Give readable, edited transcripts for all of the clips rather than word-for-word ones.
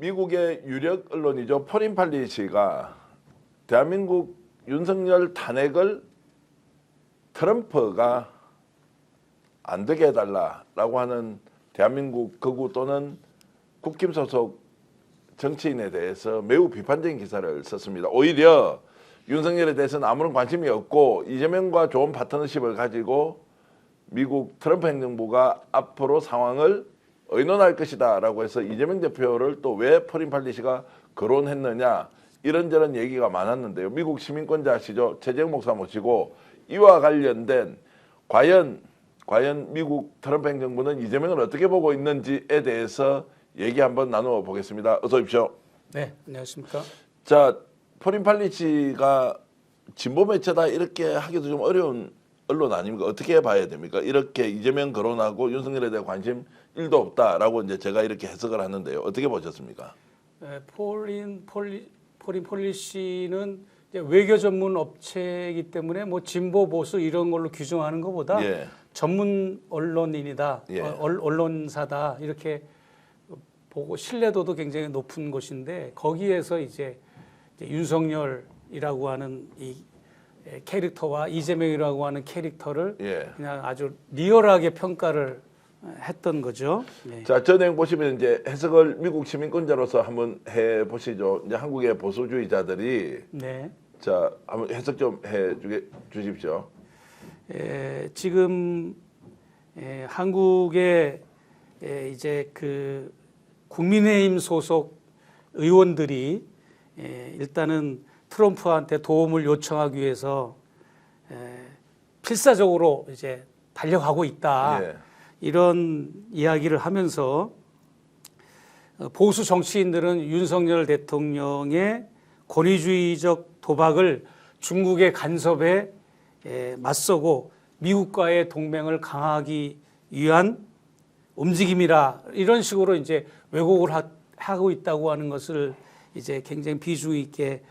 미국의 유력 언론이죠. 포린 팔리시가 대한민국 윤석열 탄핵을 트럼프가 안 되게 해달라라고 하는 대한민국 극우 또는 국힘 소속 정치인에 대해서 매우 비판적인 기사를 썼습니다. 오히려 윤석열에 대해서는 아무런 관심이 없고 이재명과 좋은 파트너십을 가지고 미국 트럼프 행정부가 앞으로 상황을 의논할 것이다 라고 해서 이재명 대표를 또 왜 포린 팔리시가 거론했느냐 이런저런 얘기가 많았는데요. 미국 시민권자시죠. 최재형 목사 모시고 이와 관련된 과연 미국 트럼프 행정부는 이재명을 어떻게 보고 있는지에 대해서 얘기 한번 나누어 보겠습니다. 어서 오십시오. 네, 안녕하십니까. 자, 포린 팔리시가 진보 매체다 이렇게 하기도 좀 어려운 언론 아닙니까? 어떻게 봐야 됩니까? 이렇게 이재명 거론하고 윤석열에 대해 관심 1도 없다라고 이제 제가 이렇게 해석을 하는데요. 어떻게 보셨습니까? 네, 포린 폴리시는 이제 외교 전문 업체이기 때문에 뭐 진보 보수 이런 걸로 규정하는 것보다 예. 전문 언론인이다, 예. 언론사다 이렇게 보고 신뢰도도 굉장히 높은 곳인데 거기에서 이제 윤석열이라고 하는 이 캐릭터와 이재명이라고 하는 캐릭터를 예. 그냥 아주 리얼하게 평가를 했던 거죠. 네. 자, 저 내용 보시면 이제 해석을 미국 시민권자로서 한번 해 보시죠. 이제 한국의 보수주의자들이 네. 자, 한번 해석 좀 해 주십시오. 지금 한국의 이제 그 국민의힘 소속 의원들이 일단은 트럼프한테 도움을 요청하기 위해서 필사적으로 이제 달려가고 있다. 예. 이런 이야기를 하면서 보수 정치인들은 윤석열 대통령의 권위주의적 도박을 중국의 간섭에 맞서고 미국과의 동맹을 강화하기 위한 움직임이라 이런 식으로 이제 왜곡을 하고 있다고 하는 것을 이제 굉장히 비중 있게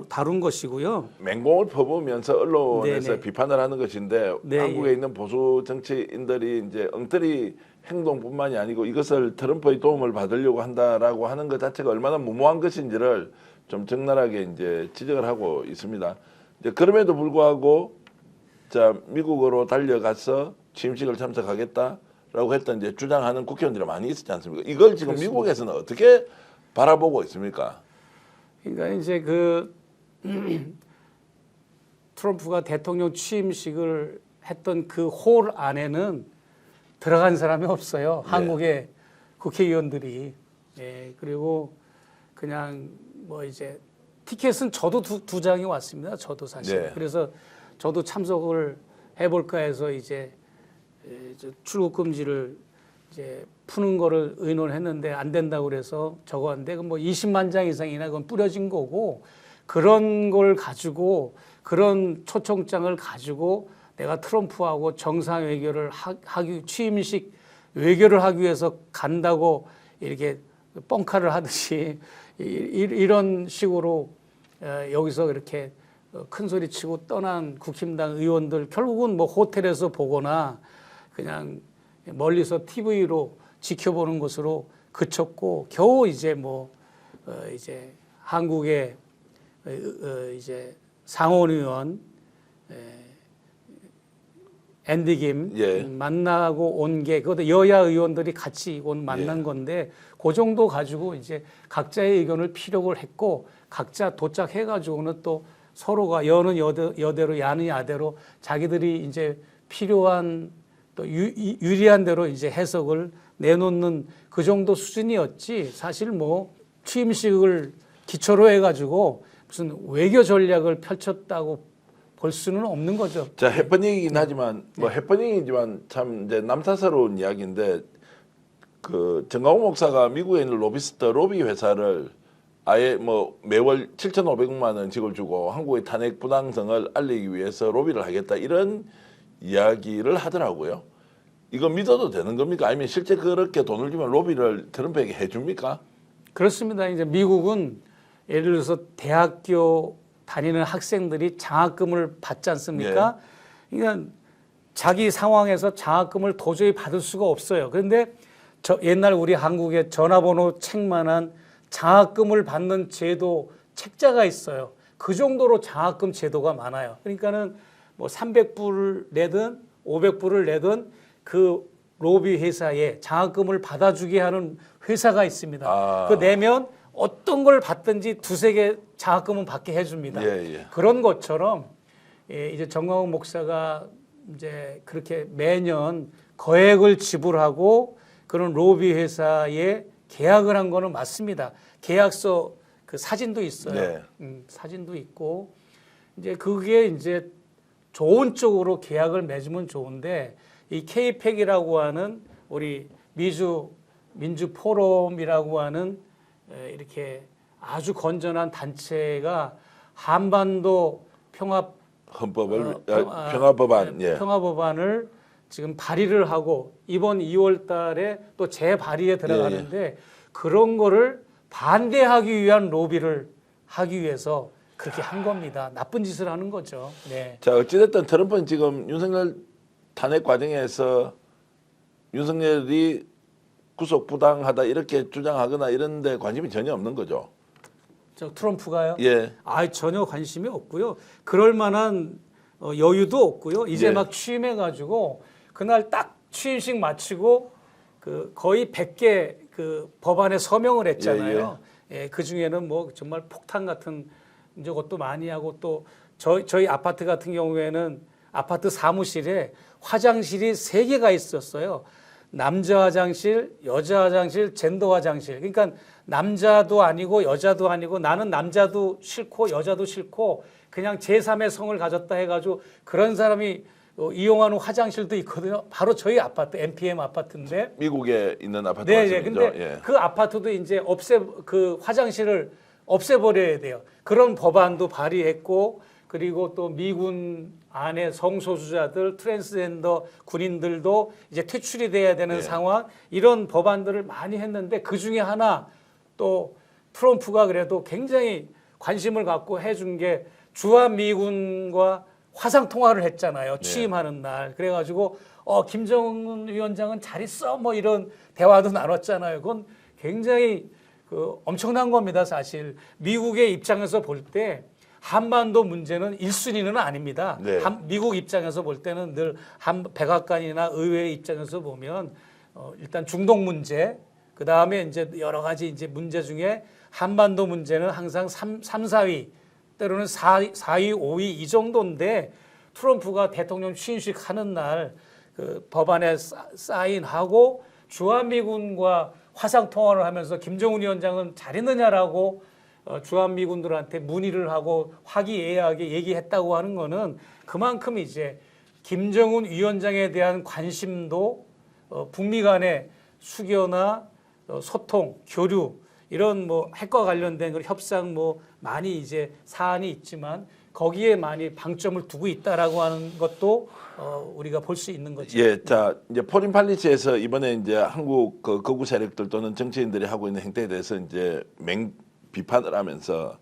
다룬 것이고요. 맹공을 퍼부으면서 언론에서 네네. 비판을 하는 것인데 네, 한국에 예. 있는 보수 정치인들이 이제 엉터리 행동뿐만이 아니고 이것을 트럼프의 도움을 받으려고 한다라고 하는 것 자체가 얼마나 무모한 것인지를 좀 적나라하게 이제 지적을 하고 있습니다. 이제 그럼에도 불구하고 자 미국으로 달려가서 취임식을 참석하겠다라고 했던 이제 주장하는 국회의원들이 많이 있었지 않습니까? 이걸 지금 그렇습니다. 미국에서는 어떻게 바라보고 있습니까? 그러니까 이제 그 트럼프가 대통령 취임식을 했던 그 홀 안에는 들어간 사람이 없어요. 네. 한국의 국회의원들이. 그리고 그냥 뭐 이제 티켓은 저도 두 장이 왔습니다. 저도 사실. 네. 그래서 저도 참석을 해볼까 해서 이제 출국 금지를 이제 푸는 거를 의논했는데 안 된다고 그래서 적었는데 뭐 20만 장 이상이나 그건 뿌려진 거고 그런 걸 가지고 그런 초청장을 가지고 내가 트럼프하고 정상 외교를 취임식 외교를 하기 위해서 간다고 이렇게 뻥카를 하듯이 이런 식으로 여기서 이렇게 큰 소리 치고 떠난 국힘당 의원들 결국은 뭐 호텔에서 보거나 그냥 멀리서 TV로 지켜보는 것으로 그쳤고 겨우 이제 뭐 이제 한국의 이제 상원의원 앤디 김 예. 만나고 온 게 그것도 여야 의원들이 같이 만난 예. 건데 그 정도 가지고 이제 각자의 의견을 피력을 했고 각자 도착해 가지고는 또 서로가 여는 여대로 야는 야대로 자기들이 이제 필요한 또 유리한 대로 이제 해석을 내놓는 그 정도 수준이었지 사실 뭐 취임식을 기초로 해가지고 무슨 외교 전략을 펼쳤다고 볼 수는 없는 거죠. 자, 해퍼닝이긴 하지만 뭐 해퍼닝이지만 참 이제 남사스러운 이야기인데 그 정광훈 목사가 미국에 있는 로비스트 로비 회사를 아예 뭐 매월 7,500만 원 직을 주고 한국의 탄핵 부당성을 알리기 위해서 로비를 하겠다 이런 이야기를 하더라고요. 이거 믿어도 되는 겁니까? 아니면 실제 그렇게 돈을 주면 로비를 트럼프에게 해줍니까? 그렇습니다. 이제 미국은 예를 들어서 대학교 다니는 학생들이 장학금을 받지 않습니까? 그러니까 자기 상황에서 장학금을 도저히 받을 수가 없어요. 그런데 옛날 우리 한국의 전화번호 책만한 장학금을 받는 제도 책자가 있어요. 그 정도로 장학금 제도가 많아요. 그러니까는 뭐 300불을 내든 500불을 내든 그 로비 회사에 장학금을 받아주게 하는 회사가 있습니다. 아. 그 내면 어떤 걸 받든지 두세 개 장학금은 받게 해줍니다. 예, 예. 그런 것처럼 이제 정광훈 목사가 이제 그렇게 매년 거액을 지불하고 그런 로비 회사에 계약을 한 거는 맞습니다. 계약서 그 사진도 있어요. 네. 사진도 있고 이제 그게 이제 좋은 쪽으로 계약을 맺으면 좋은데 이 K-팩이라고 하는 우리 민주 포럼이라고 하는 이렇게 아주 건전한 단체가 한반도 평화법안 예. 평화법안을 지금 발의를 하고 이번 2월 달에 또 재발의에 들어가는데 그런 거를 반대하기 위한 로비를 하기 위해서 그렇게 한 겁니다. 나쁜 짓을 하는 거죠. 네. 자, 어찌됐든 트럼프는 지금 윤석열 탄핵 과정에서 윤석열이 구속 부당하다 이렇게 주장하거나 이런 데 관심이 전혀 없는 거죠. 저 트럼프가요? 예. 전혀 관심이 없고요. 그럴 만한 여유도 없고요. 이제 예. 막 취임해 가지고 그날 딱 취임식 마치고 그 거의 100개 그 법안에 서명을 했잖아요. 예, 그 중에는 뭐 정말 폭탄 같은 것도 많이 하고 또 저희 아파트 같은 경우에는 아파트 사무실에 화장실이 3개가 있었어요. 남자 화장실, 여자 화장실, 젠더 화장실. 그러니까 남자도 아니고 여자도 아니고 나는 남자도 싫고 여자도 싫고 그냥 제3의 성을 가졌다 해가지고 그런 사람이 이용하는 화장실도 있거든요. 바로 저희 아파트, MPM 아파트인데. 미국에 있는 아파트 네, 말씀이죠. 근데 예. 그 아파트도 이제 그 화장실을 없애버려야 돼요. 그런 법안도 발의했고 그리고 또 미군 안에 성소수자들, 트랜스젠더 군인들도 이제 퇴출이 돼야 되는 네. 상황 이런 법안들을 많이 했는데 그 중에 하나 또 트럼프가 그래도 굉장히 관심을 갖고 해준 게 주한미군과 화상 통화를 했잖아요. 취임하는 날. 그래가지고 김정은 위원장은 잘 있어 뭐 이런 대화도 나눴잖아요. 그건 굉장히 그 엄청난 겁니다. 사실 미국의 입장에서 볼 때 한반도 문제는 1순위는 아닙니다. 네. 미국 입장에서 볼 때는 늘 백악관이나 의회 입장에서 보면 일단 중동 문제, 그 다음에 이제 여러 가지 이제 문제 중에 한반도 문제는 항상 3, 4위, 때로는 4위, 5위 이 정도인데 트럼프가 대통령 취임식 하는 날 그 법안에 사인하고 주한미군과 화상 통화를 하면서 김정은 위원장은 잘했느냐라고 주한미군들한테 문의를 하고 화기애애하게 얘기했다고 하는 거는 그만큼 이제 김정은 위원장에 대한 관심도 북미 간의 수교나 소통, 교류 이런 뭐 핵과 관련된 그런 협상 뭐 많이 이제 사안이 있지만 거기에 많이 방점을 두고 있다라고 하는 것도 우리가 볼 수 있는 거죠. 예, 자 이제 포린 팔리츠에서 이번에 이제 한국 그 거구 세력들 또는 정치인들이 하고 있는 행태에 대해서 이제 비판을 하면서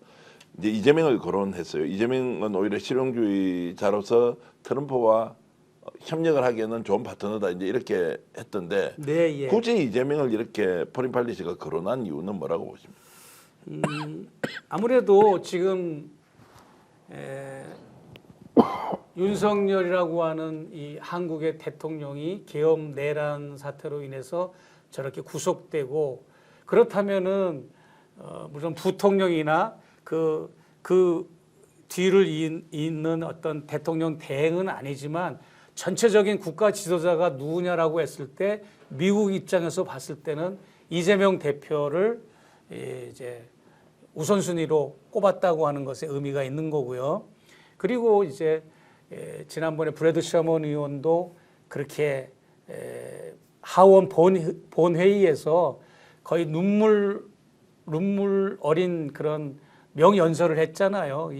이제 이재명을 거론했어요. 이재명은 오히려 실용주의자로서 트럼프와 협력을 하기에는 좋은 파트너다 이제 이렇게 했던데 네, 예. 굳이 이재명을 이렇게 포린 팔리츠가 거론한 이유는 뭐라고 보십니까? 아무래도 지금 윤석열이라고 하는 이 한국의 대통령이 계엄 내란 사태로 인해서 저렇게 구속되고 그렇다면은 물론 부통령이나 그 뒤를 잇는 어떤 대통령 대행은 아니지만 전체적인 국가 지도자가 누구냐라고 했을 때 미국 입장에서 봤을 때는 이재명 대표를 이제 우선순위로 꼽았다고 하는 것에 의미가 있는 거고요. 그리고 이제 지난번에 브래드 셔먼 의원도 그렇게 하원 본회의에서 거의 눈물 어린 그런 명연설을 했잖아요.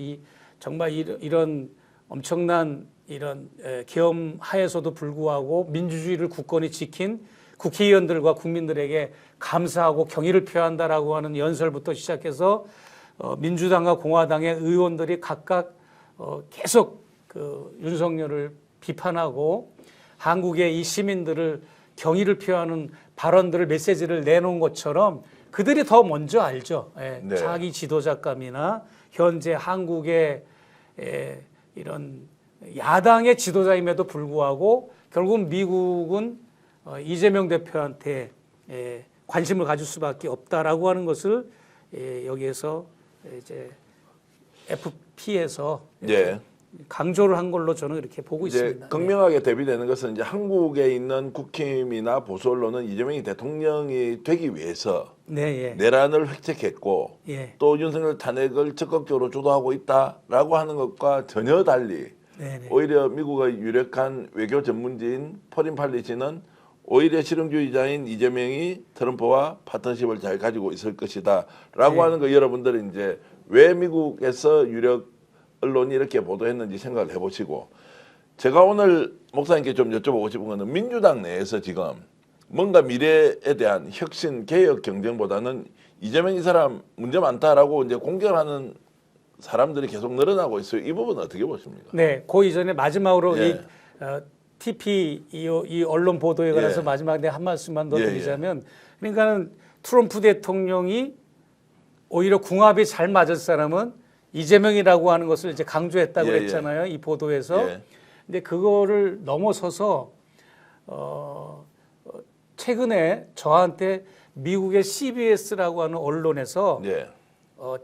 정말 이런 엄청난 이런 계엄 하에서도 불구하고 민주주의를 굳건히 지킨 국회의원들과 국민들에게 감사하고 경의를 표한다라고 하는 연설부터 시작해서 민주당과 공화당의 의원들이 각각 계속 그 윤석열을 비판하고 한국의 이 시민들을 경의를 표하는 발언들을 메시지를 내놓은 것처럼 그들이 더 먼저 알죠. 예, 네. 자기 지도자감이나 현재 한국의 이런 야당의 지도자임에도 불구하고 결국 미국은 이재명 대표한테 관심을 가질 수밖에 없다라고 하는 것을 여기에서 이제 FP에서 예. 강조를 한 걸로 저는 이렇게 보고 이제 있습니다. 극명하게 대비되는 것은 이제 한국에 있는 국힘이나 보수 언론은 이재명이 대통령이 되기 위해서 네, 예. 내란을 획책했고 예. 또 윤석열 탄핵을 적극적으로 주도하고 있다라고 하는 것과 전혀 달리 네, 네. 오히려 미국의 유력한 외교 전문지인 퍼린 팔리시는 오히려 실용주의자인 이재명이 트럼프와 파트너십을 잘 가지고 있을 것이다라고 네. 하는 거 여러분들이 이제 왜 미국에서 유력 언론이 이렇게 보도했는지 생각을 해보시고 제가 오늘 목사님께 좀 여쭤보고 싶은 거는 민주당 내에서 지금 뭔가 미래에 대한 혁신 개혁 경쟁보다는 이재명 이 사람 문제 많다라고 이제 공격하는 사람들이 계속 늘어나고 있어요. 이 부분은 어떻게 보십니까? 네, 그 이전에 마지막으로 예. 이 TP 이 언론 보도에 관해서 예. 마지막에 한 말씀만 더 예, 드리자면 그러니까는 트럼프 대통령이 오히려 궁합이 잘 맞을 사람은 이재명이라고 하는 것을 이제 강조했다고 예, 그랬잖아요. 이 보도에서. 예. 근데 그거를 넘어서서 최근에 저한테 미국의 CBS라고 하는 언론에서 예.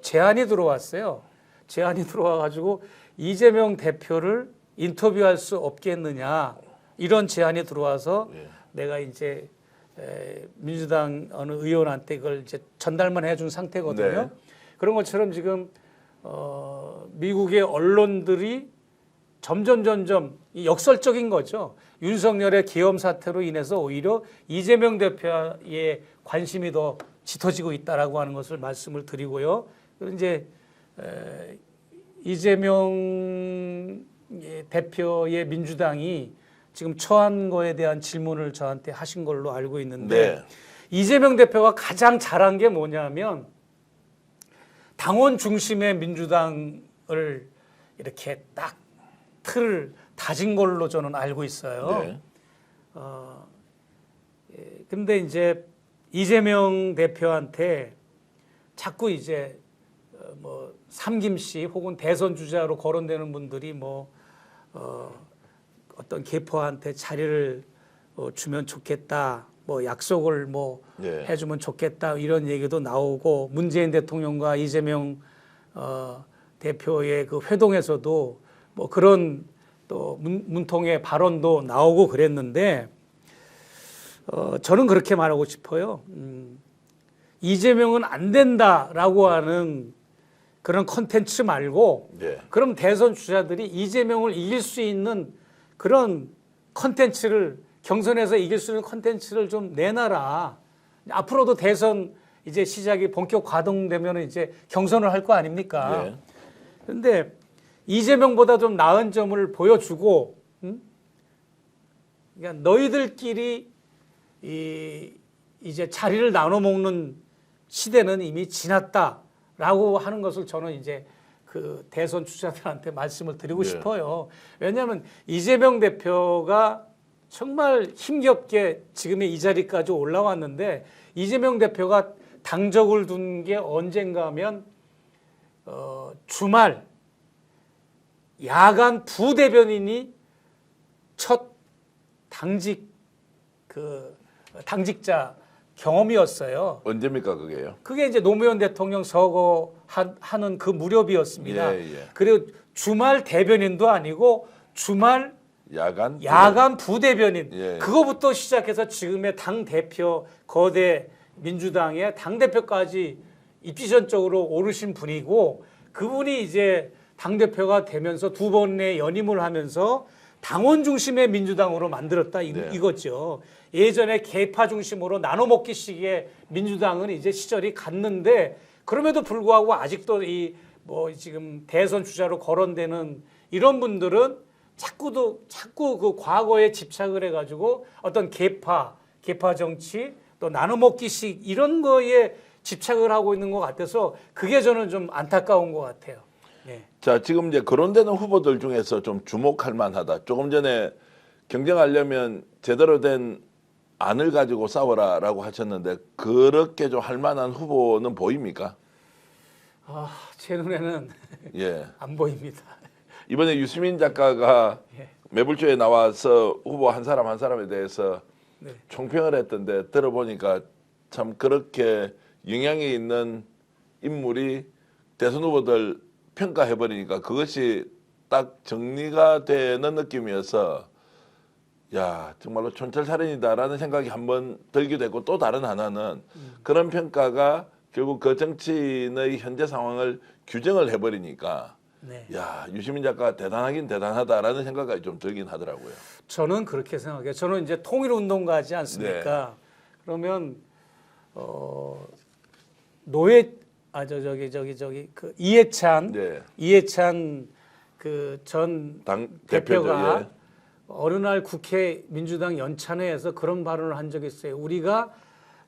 제안이 들어왔어요. 제안이 들어와가지고 이재명 대표를 인터뷰할 수 없겠느냐 이런 제안이 들어와서 예. 내가 이제 민주당 어느 의원한테 그걸 이제 전달만 해준 상태거든요. 네. 그런 것처럼 지금 미국의 언론들이 점점 이 역설적인 거죠. 윤석열의 계엄 사태로 인해서 오히려 이재명 대표의 관심이 더 짙어지고 있다라고 하는 것을 말씀을 드리고요. 그리고 이제 이재명 대표의 민주당이 지금 처한 거에 대한 질문을 저한테 하신 걸로 알고 있는데 네. 이재명 대표가 가장 잘한 게 뭐냐면 당원 중심의 민주당을 이렇게 딱 틀을 다진 걸로 저는 알고 있어요. 네. 근데 이제 이재명 대표한테 자꾸 이제 뭐 삼김씨 혹은 대선 주자로 거론되는 분들이 뭐 어떤 계포한테 자리를 주면 좋겠다, 뭐 약속을 뭐 예. 해주면 좋겠다 이런 얘기도 나오고 문재인 대통령과 이재명 대표의 그 회동에서도 뭐 그런 또 문통의 발언도 나오고 그랬는데 저는 그렇게 말하고 싶어요. 이재명은 안 된다라고 하는 그런 컨텐츠 말고 예. 그럼 대선 주자들이 이재명을 이길 수 있는 그런 컨텐츠를 경선에서 이길 수 있는 컨텐츠를 좀 내놔라. 앞으로도 대선 이제 시작이 본격 가동되면 이제 경선을 할 거 아닙니까? 예. 그런데 이재명보다 좀 나은 점을 보여주고, 그러니까 너희들끼리 이제 자리를 나눠 먹는 시대는 이미 지났다라고 하는 것을 저는 이제 그 대선 주자들한테 말씀을 드리고 네. 싶어요. 왜냐하면 이재명 대표가 정말 힘겹게 지금의 이 자리까지 올라왔는데 이재명 대표가 당적을 둔 게 언젠가 하면 주말 야간 부대변인이 첫 당직자 경험이었어요. 언제입니까 그게요? 그게 이제 노무현 대통령 서거하는 그 무렵이었습니다. 예, 예. 그리고 주말 대변인도 아니고 주말 야간 부대변인 예. 그거부터 시작해서 지금의 당 대표 거대 민주당의 당 대표까지 입지전적으로 오르신 분이고 그분이 이제 당 대표가 되면서 두 번의 연임을 하면서 당원 중심의 민주당으로 만들었다 네. 이거죠. 예전에 계파 중심으로 나눠 먹기식의 민주당은 이제 시절이 갔는데 그럼에도 불구하고 아직도 이 뭐 지금 대선 주자로 거론되는 이런 분들은 자꾸 그 과거에 집착을 해가지고 어떤 계파 정치 또 나눠 먹기식 이런 거에 집착을 하고 있는 것 같아서 그게 저는 좀 안타까운 것 같아요. 네. 자, 지금 이제 거론되는 후보들 중에서 좀 주목할 만하다. 조금 전에 경쟁하려면 제대로 된 안을 가지고 싸워라라고 하셨는데 그렇게 좀 할 만한 후보는 보입니까? 제 눈에는 예. 안 보입니다. 이번에 유시민 작가가 예. 매불쇼에 나와서 후보 한 사람 한 사람에 대해서 네. 총평을 했던데 들어보니까 참 그렇게 영향이 있는 인물이 대선 후보들 평가해버리니까 그것이 딱 정리가 되는 느낌이어서 야 정말로 촌철살인이다라는 생각이 한번 들기도 했고 또 다른 하나는 그런 평가가 결국 그 정치인의 현재 상황을 규정을 해버리니까 네. 야 유시민 작가가 대단하긴 대단하다라는 생각이 좀 들긴 하더라고요. 저는 그렇게 생각해요. 저는 이제 통일운동가지 않습니까? 네. 그러면 노예 그 이해찬 네. 이해찬 그 전 당 대표가 대표죠. 예. 어느 날 국회 민주당 연찬회에서 그런 발언을 한 적이 있어요. 우리가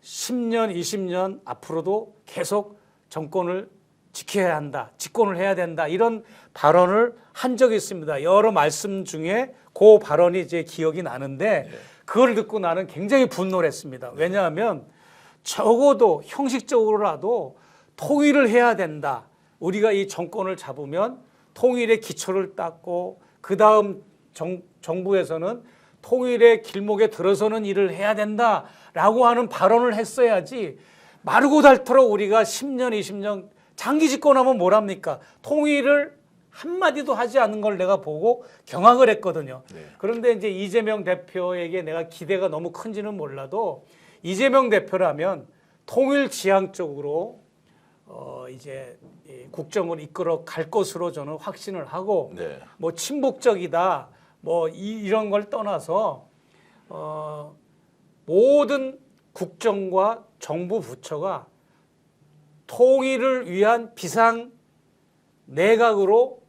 10년, 20년 앞으로도 계속 정권을 지켜야 한다, 집권을 해야 된다 이런 발언을 한 적이 있습니다. 여러 말씀 중에 그 발언이 제 기억이 나는데 그걸 듣고 나는 굉장히 분노를 했습니다. 왜냐하면 적어도 형식적으로라도 통일을 해야 된다. 우리가 이 정권을 잡으면 통일의 기초를 닦고 그 다음 정부에서는 통일의 길목에 들어서는 일을 해야 된다라고 하는 발언을 했어야지 마르고 닳도록 우리가 10년, 20년 장기 집권하면 뭐랍니까? 통일을 한마디도 하지 않는 걸 내가 보고 경악을 했거든요. 네. 그런데 이제 이재명 대표에게 내가 기대가 너무 큰지는 몰라도 이재명 대표라면 통일 지향적으로 이제 국정을 이끌어 갈 것으로 저는 확신을 하고 네. 뭐 친북적이다 뭐 이런 걸 떠나서 모든 국정과 정부 부처가 통일을 위한 비상 내각으로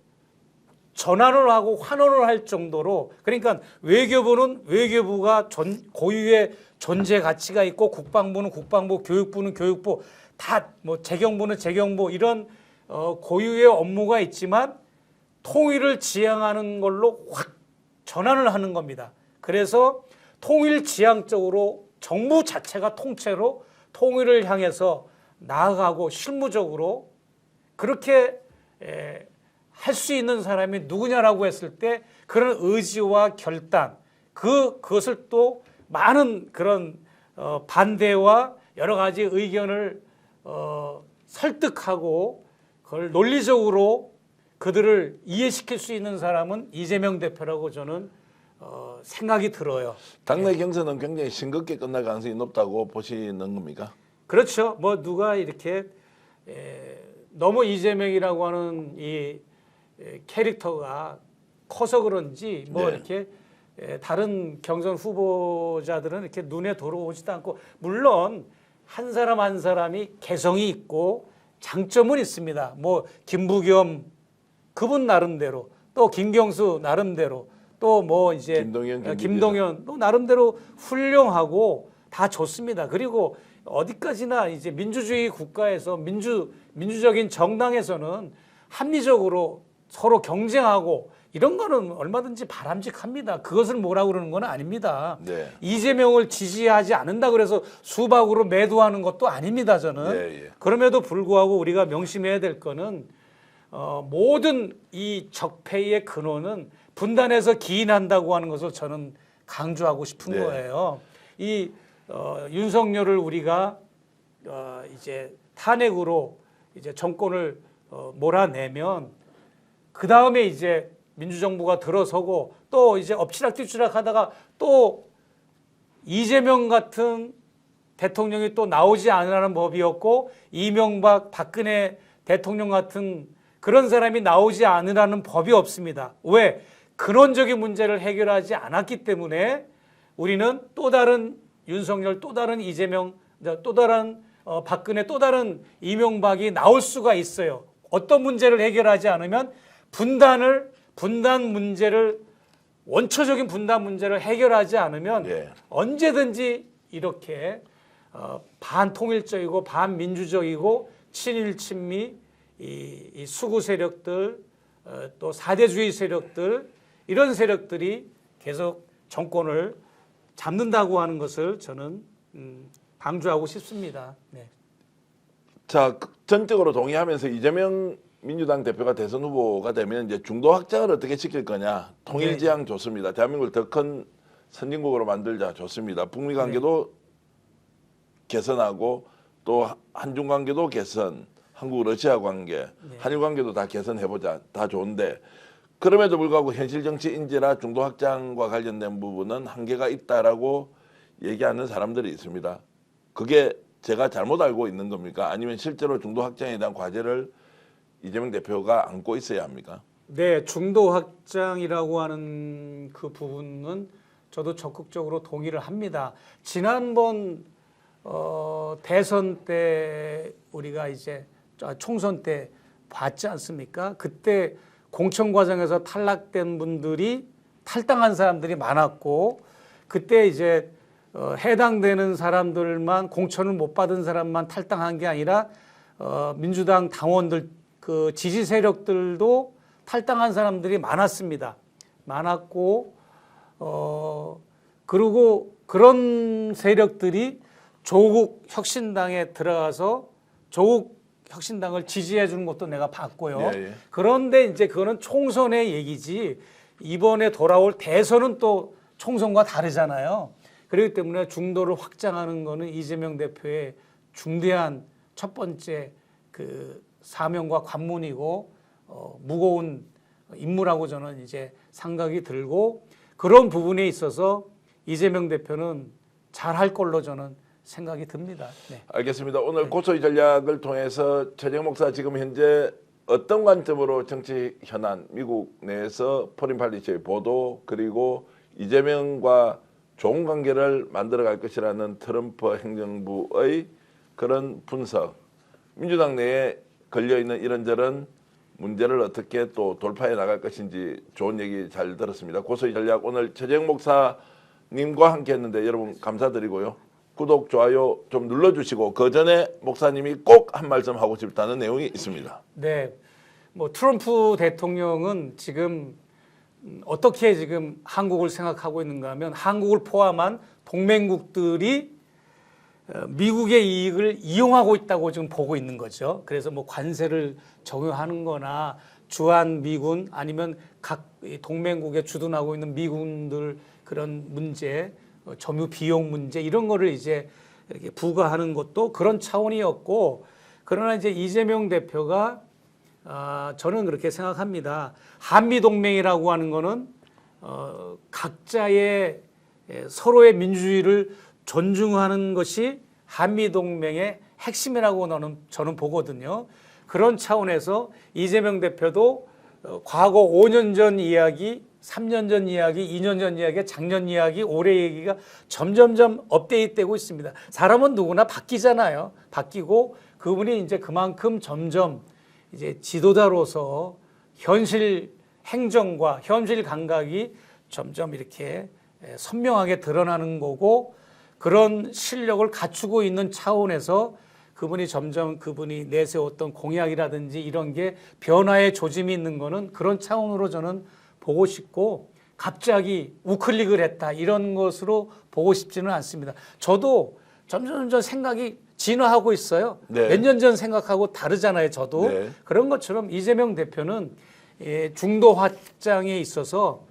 전환을 하고 환원을 할 정도로 그러니까 외교부는 외교부가 고유의 존재 가치가 있고 국방부는 국방부, 교육부는 교육부 다 뭐 재경부는 재경부 이런 고유의 업무가 있지만 통일을 지향하는 걸로 확 전환을 하는 겁니다. 그래서 통일 지향적으로 정부 자체가 통째로 통일을 향해서 나아가고 실무적으로 그렇게 할 수 있는 사람이 누구냐라고 했을 때 그런 의지와 결단 그것을 또 많은 그런 반대와 여러 가지 의견을 설득하고 그걸 논리적으로 그들을 이해시킬 수 있는 사람은 이재명 대표라고 저는 생각이 들어요. 당내 경선은 굉장히 싱겁게 끝날 가능성이 높다고 보시는 겁니까? 그렇죠. 뭐 누가 이렇게 너무 이재명이라고 하는 이 캐릭터가 커서 그런지 뭐 네. 이렇게 다른 경선 후보자들은 이렇게 눈에 들어오지도 않고 물론 한 사람 한 사람이 개성이 있고 장점은 있습니다. 뭐 김부겸 그분 나름대로 또 김경수 나름대로 또 뭐 이제 김동연 또 나름대로 훌륭하고 다 좋습니다. 그리고 어디까지나 이제 민주주의 국가에서 민주적인 정당에서는 합리적으로 서로 경쟁하고 이런 거는 얼마든지 바람직합니다. 그것을 뭐라고 그러는 건 아닙니다. 네. 이재명을 지지하지 않는다 그래서 수박으로 매도하는 것도 아닙니다. 저는. 예. 그럼에도 불구하고 우리가 명심해야 될 거는 모든 이 적폐의 근원은 분단해서 기인한다고 하는 것을 저는 강조하고 싶은 네. 거예요. 이 윤석열을 우리가 이제 탄핵으로 이제 정권을 몰아내면 그 다음에 이제 민주정부가 들어서고 또 이제 엎치락뒤치락 하다가 또 이재명 같은 대통령이 또 나오지 않으라는 법이었고 이명박 박근혜 대통령 같은 그런 사람이 나오지 않으라는 법이 없습니다. 왜? 근원적인 문제를 해결하지 않았기 때문에 우리는 또 다른 윤석열 또 다른 이재명 또 다른 박근혜 또 다른 이명박이 나올 수가 있어요. 어떤 문제를 해결하지 않으면 분단 문제를 원초적인 분단 문제를 해결하지 않으면 언제든지 이렇게 반통일적이고 반민주적이고 친일 친미 이 수구 세력들 또 사대주의 세력들 이런 세력들이 계속 정권을 잡는다고 하는 것을 저는 강조하고 싶습니다. 네. 자, 전적으로 동의하면서 이재명 민주당 대표가 대선 후보가 되면 이제 중도 확장을 어떻게 시킬 거냐. 통일지향 좋습니다. 대한민국을 더 큰 선진국으로 만들자 좋습니다. 북미 관계도 개선하고 또 한중 관계도 개선, 한국 러시아 관계, 한일 관계도 다 개선해보자. 다 좋은데 그럼에도 불구하고 현실 정치 인재라 중도 확장과 관련된 부분은 한계가 있다라고 얘기하는 사람들이 있습니다. 그게 제가 잘못 알고 있는 겁니까? 아니면 실제로 중도 확장에 대한 과제를 이재명 대표가 안고 있어야 합니까? 네, 중도 확장이라고 하는 그 부분은 저도 적극적으로 동의를 합니다. 지난번 대선 때 우리가 이제 총선 때 봤지 않습니까? 그때 공천 과정에서 탈락된 분들이 탈당한 사람들이 많았고 그때 이제 해당되는 사람들만 공천을 못 받은 사람만 탈당한 게 아니라 민주당 당원들 그 지지 세력들도 탈당한 사람들이 많았습니다. 많았고 그리고 그런 세력들이 조국 혁신당에 들어가서 조국 혁신당을 지지해 주는 것도 내가 봤고요. 예. 그런데 이제 그거는 총선의 얘기지 이번에 돌아올 대선은 또 총선과 다르잖아요. 그렇기 때문에 중도를 확장하는 거는 이재명 대표의 중대한 첫 번째 그 사명과 관문이고 무거운 임무라고 저는 이제 생각이 들고 그런 부분에 있어서 이재명 대표는 잘할 걸로 저는 생각이 듭니다. 네. 알겠습니다. 오늘 고소의 전략을 통해서 최재형 목사 지금 현재 어떤 관점으로 정치 현안, 미국 내에서 포린 팔리치의 보도 그리고 이재명과 좋은 관계를 만들어갈 것이라는 트럼프 행정부의 그런 분석, 민주당 내에 걸려있는 이런저런 문제를 어떻게 또 돌파해 나갈 것인지 좋은 얘기 잘 들었습니다. 고소의 전략 오늘 최재형 목사님과 함께 했는데 여러분 감사드리고요. 구독, 좋아요 좀 눌러주시고 그 전에 목사님이 꼭 한 말씀 하고 싶다는 내용이 있습니다. 네, 뭐 트럼프 대통령은 지금 어떻게 지금 한국을 생각하고 있는가 하면 한국을 포함한 동맹국들이 미국의 이익을 이용하고 있다고 지금 보고 있는 거죠. 그래서 뭐 관세를 적용하는 거나 주한 미군 아니면 각 동맹국에 주둔하고 있는 미군들 그런 문제, 점유 비용 문제 이런 거를 이제 이렇게 부과하는 것도 그런 차원이었고 그러나 이제 이재명 대표가 저는 그렇게 생각합니다. 한미동맹이라고 하는 거는 각자의 서로의 민주주의를 존중하는 것이 한미동맹의 핵심이라고 저는 보거든요. 그런 차원에서 이재명 대표도 과거 5년 전 이야기, 3년 전 이야기, 2년 전 이야기, 작년 이야기, 올해 얘기가 점점점 업데이트되고 있습니다. 사람은 누구나 바뀌잖아요. 바뀌고 그분이 이제 그만큼 점점 이제 지도자로서 현실 행정과 현실 감각이 점점 이렇게 선명하게 드러나는 거고 그런 실력을 갖추고 있는 차원에서 그분이 점점 그분이 내세웠던 공약이라든지 이런 게 변화의 조짐이 있는 거는 그런 차원으로 저는 보고 싶고 갑자기 우클릭을 했다 이런 것으로 보고 싶지는 않습니다. 저도 점점 생각이 진화하고 있어요. 네. 몇 년 전 생각하고 다르잖아요. 저도. 네. 그런 것처럼 이재명 대표는 중도 확장에 있어서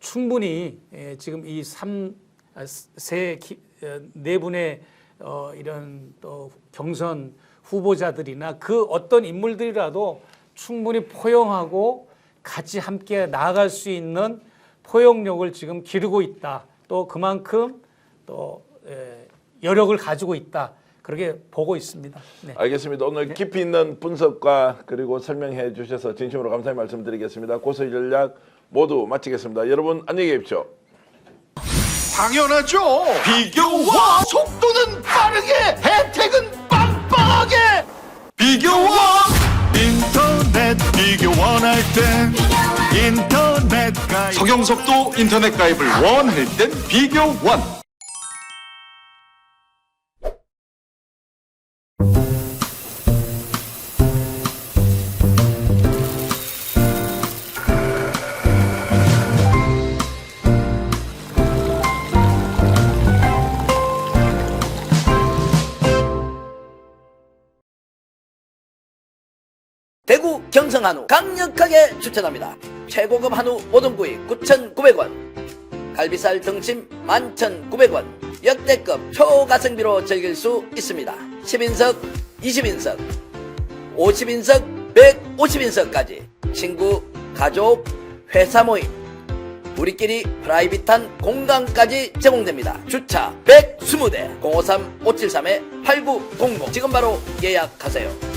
충분히 지금 이 네 분의 이런 또 경선 후보자들이나 그 어떤 인물들이라도 충분히 포용하고 같이 함께 나아갈 수 있는 포용력을 지금 기르고 있다. 또 그만큼 또 여력을 가지고 있다. 그렇게 보고 있습니다. 네. 알겠습니다. 오늘 깊이 있는 분석과 그리고 설명해 주셔서 진심으로 감사의 말씀드리겠습니다. 고소의 전략 모두 마치겠습니다. 여러분 안녕히 계십시오. 당연하죠. 비교와 속도는 빠르게, 혜택은 빵빵하게. 비교와 인터넷 비교 원할 땐 인터넷 가입. 성형석도 인터넷 가입을 원할 땐 비교원. 경성한우 강력하게 추천합니다. 최고급 한우 모듬구이 9,900원, 갈비살 등심 11,900원, 역대급 초가성비로 즐길 수 있습니다. 10인석, 20인석, 50인석, 150인석까지 친구, 가족, 회사 모임, 우리끼리 프라이빗한 공간까지 제공됩니다. 주차 120대 053-573-8900 지금 바로 예약하세요.